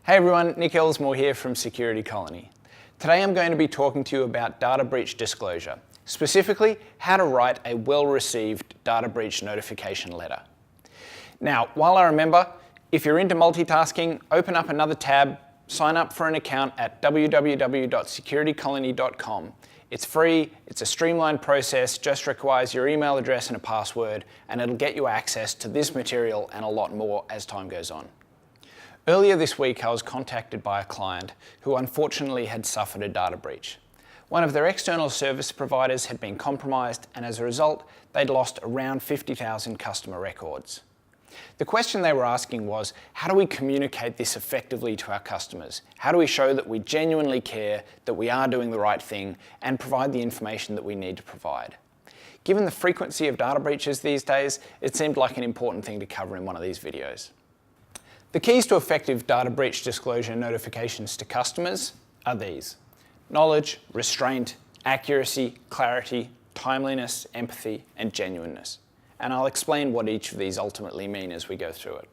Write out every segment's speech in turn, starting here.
Hey everyone, Nick Elsmore here from Security Colony. Today I'm going to be talking to you about data breach disclosure, specifically how to write a well-received data breach notification letter. Now, while I remember, if you're into multitasking, open up another tab, sign up for an account at www.securitycolony.com. It's free, it's a streamlined process, just requires your email address and a password, and it'll get you access to this material and a lot more as time goes on. Earlier this week, I was contacted by a client who unfortunately had suffered a data breach. One of their external service providers had been compromised, and as a result, they'd lost around 50,000 customer records. The question they were asking was, how do we communicate this effectively to our customers? How do we show that we genuinely care, that we are doing the right thing, and provide the information that we need to provide? Given the frequency of data breaches these days, it seemed like an important thing to cover in one of these videos. The keys to effective data breach disclosure notifications to customers are these: knowledge, restraint, accuracy, clarity, timeliness, empathy, and genuineness. And I'll explain what each of these ultimately mean as we go through it.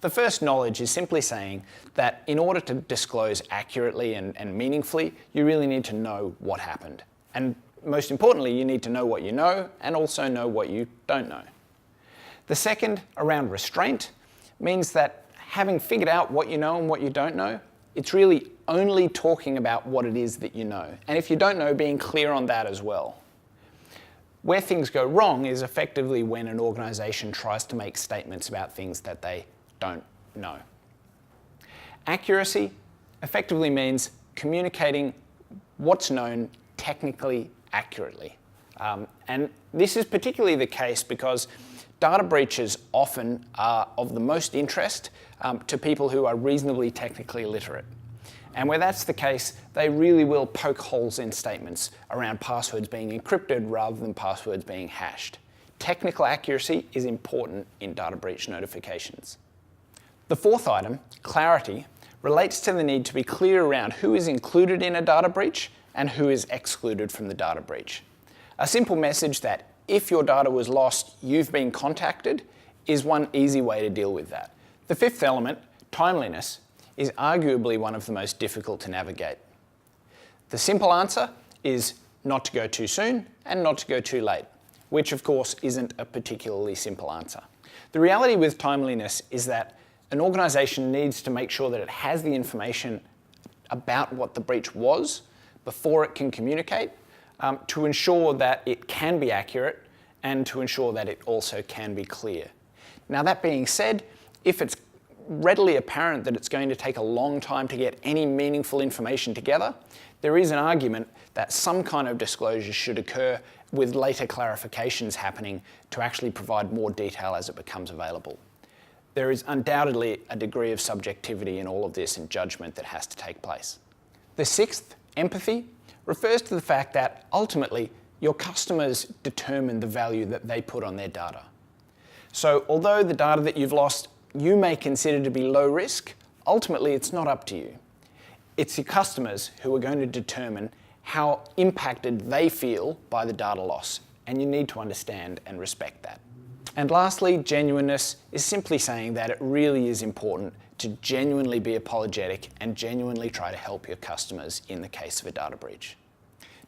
The first, knowledge, is simply saying that in order to disclose accurately and meaningfully, you really need to know what happened. And most importantly, you need to know what you know and also know what you don't know. The second, around restraint, means that having figured out what you know and what you don't know, it's really only talking about what it is that you know. And if you don't know, being clear on that as well. Where things go wrong is effectively when an organization tries to make statements about things that they don't know. Accuracy effectively means communicating what's known technically accurately. And this is particularly the case because data breaches often are of the most interest to people who are reasonably technically literate. And where that's the case, they really will poke holes in statements around passwords being encrypted rather than passwords being hashed. Technical accuracy is important in data breach notifications. The fourth item, clarity, relates to the need to be clear around who is included in a data breach and who is excluded from the data breach. A simple message that if your data was lost, you've been contacted, is one easy way to deal with that. The fifth element, timeliness, is arguably one of the most difficult to navigate. The simple answer is not to go too soon and not to go too late, which of course isn't a particularly simple answer. The reality with timeliness is that an organization needs to make sure that it has the information about what the breach was before it can communicate, to ensure that it can be accurate and to ensure that it also can be clear. Now, that being said, if it's readily apparent that it's going to take a long time to get any meaningful information together, there is an argument that some kind of disclosure should occur with later clarifications happening to actually provide more detail as it becomes available. There is undoubtedly a degree of subjectivity in all of this and judgment that has to take place. The sixth, empathy, refers to the fact that ultimately your customers determine the value that they put on their data. So although the data that you've lost you may consider to be low risk, ultimately it's not up to you. It's your customers who are going to determine how impacted they feel by the data loss, and you need to understand and respect that. And lastly, genuineness is simply saying that it really is important to genuinely be apologetic and genuinely try to help your customers in the case of a data breach.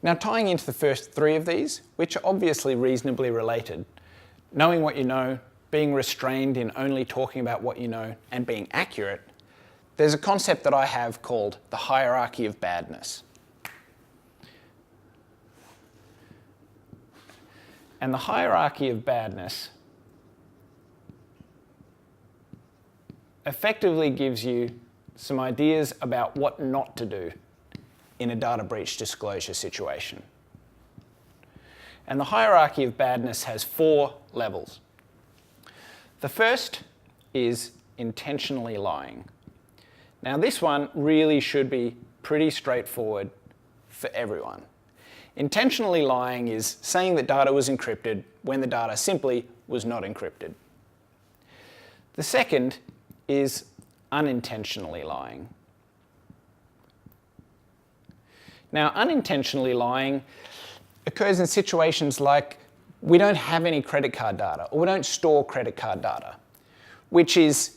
Now, tying into the first three of these, which are obviously reasonably related, knowing what you know, being restrained in only talking about what you know, and being accurate, there's a concept that I have called the hierarchy of badness. And the hierarchy of badness effectively gives you some ideas about what not to do in a data breach disclosure situation. And the hierarchy of badness has 4 levels. The first is intentionally lying. Now, this one really should be pretty straightforward for everyone. Intentionally lying is saying that data was encrypted when the data simply was not encrypted. The second is unintentionally lying. Now, unintentionally lying occurs in situations like we don't have any credit card data, or we don't store credit card data, which is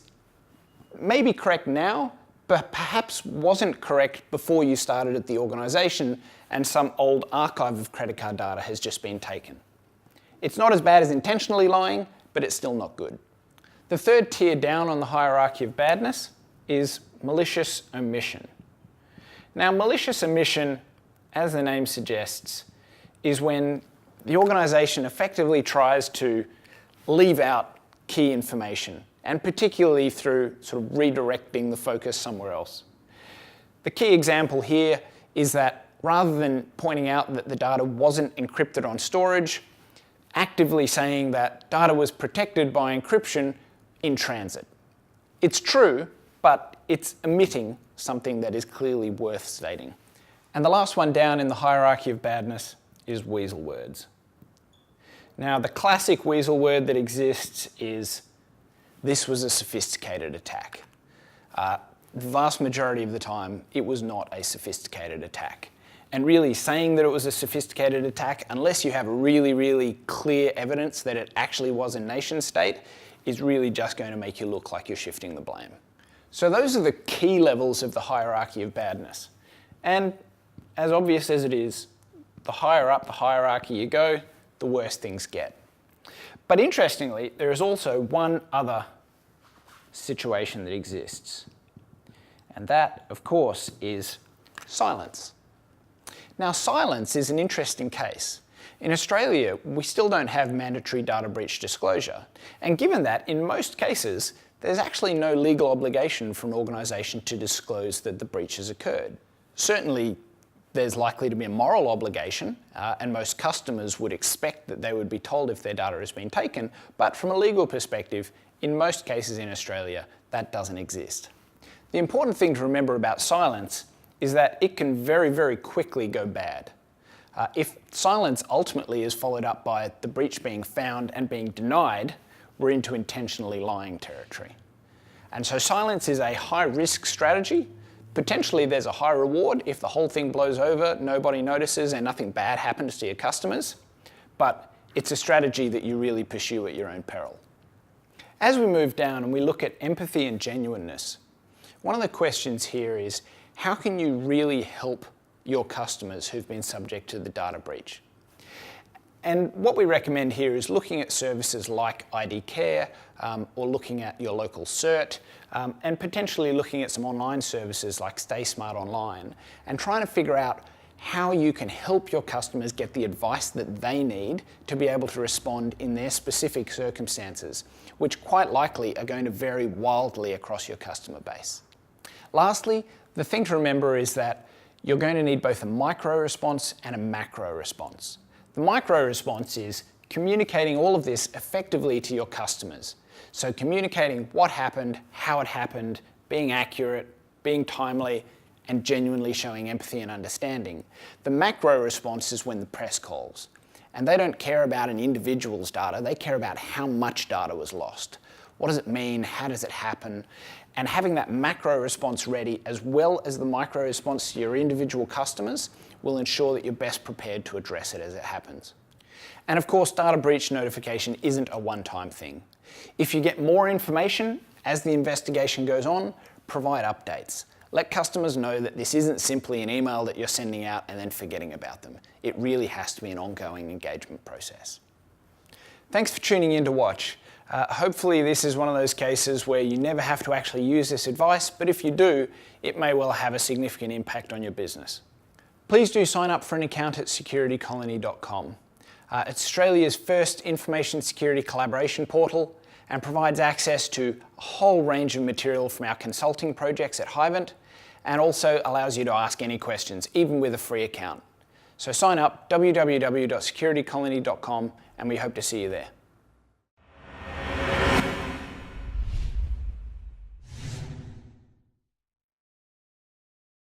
maybe correct now, perhaps wasn't correct before you started at the organization and some old archive of credit card data has just been taken. It's not as bad as intentionally lying, but it's still not good. The third tier down on the hierarchy of badness is malicious omission. Now, malicious omission, as the name suggests, is when the organization effectively tries to leave out key information, and particularly through sort of redirecting the focus somewhere else. The key example here is that rather than pointing out that the data wasn't encrypted on storage, actively saying that data was protected by encryption in transit. It's true, but it's omitting something that is clearly worth stating. And the last one down in the hierarchy of badness is weasel words. Now, the classic weasel word that exists is, "This was a sophisticated attack." The vast majority of the time, it was not a sophisticated attack. And really, saying that it was a sophisticated attack, unless you have really, really clear evidence that it actually was a nation state, is really just going to make you look like you're shifting the blame. So those are the key levels of the hierarchy of badness. And as obvious as it is, the higher up the hierarchy you go, the worse things get. But interestingly, there is also one other situation that exists. And that, of course, is silence. Now, silence is an interesting case. In Australia, we still don't have mandatory data breach disclosure. And given that, in most cases, there's actually no legal obligation for an organisation to disclose that the breach has occurred. Certainly, there's likely to be a moral obligation, and most customers would expect that they would be told if their data has been taken, but from a legal perspective, in most cases in Australia, that doesn't exist. The important thing to remember about silence is that it can very, very quickly go bad. If silence ultimately is followed up by the breach being found and being denied, we're into intentionally lying territory. And so silence is a high-risk strategy. Potentially there's a high reward if the whole thing blows over, nobody notices, and nothing bad happens to your customers. But it's a strategy that you really pursue at your own peril. As we move down and we look at empathy and genuineness, one of the questions here is, how can you really help your customers who've been subject to the data breach? And what we recommend here is looking at services like ID Care or looking at your local CERT and potentially looking at some online services like Stay Smart Online and trying to figure out how you can help your customers get the advice that they need to be able to respond in their specific circumstances, which quite likely are going to vary wildly across your customer base. Lastly, the thing to remember is that you're going to need both a micro response and a macro response. The micro response is communicating all of this effectively to your customers. So communicating what happened, how it happened, being accurate, being timely, and genuinely showing empathy and understanding. The macro response is when the press calls. And they don't care about an individual's data, they care about how much data was lost. What does it mean? How does it happen? And having that macro response ready as well as the micro response to your individual customers will ensure that you're best prepared to address it as it happens. And of course, data breach notification isn't a one-time thing. If you get more information as the investigation goes on, provide updates. Let customers know that this isn't simply an email that you're sending out and then forgetting about them. It really has to be an ongoing engagement process. Thanks for tuning in to watch. Hopefully this is one of those cases where you never have to actually use this advice, but if you do, it may well have a significant impact on your business. Please do sign up for an account at securitycolony.com. It's Australia's first information security collaboration portal and provides access to a whole range of material from our consulting projects at Hivent, and also allows you to ask any questions, even with a free account. So sign up, www.securitycolony.com, and we hope to see you there.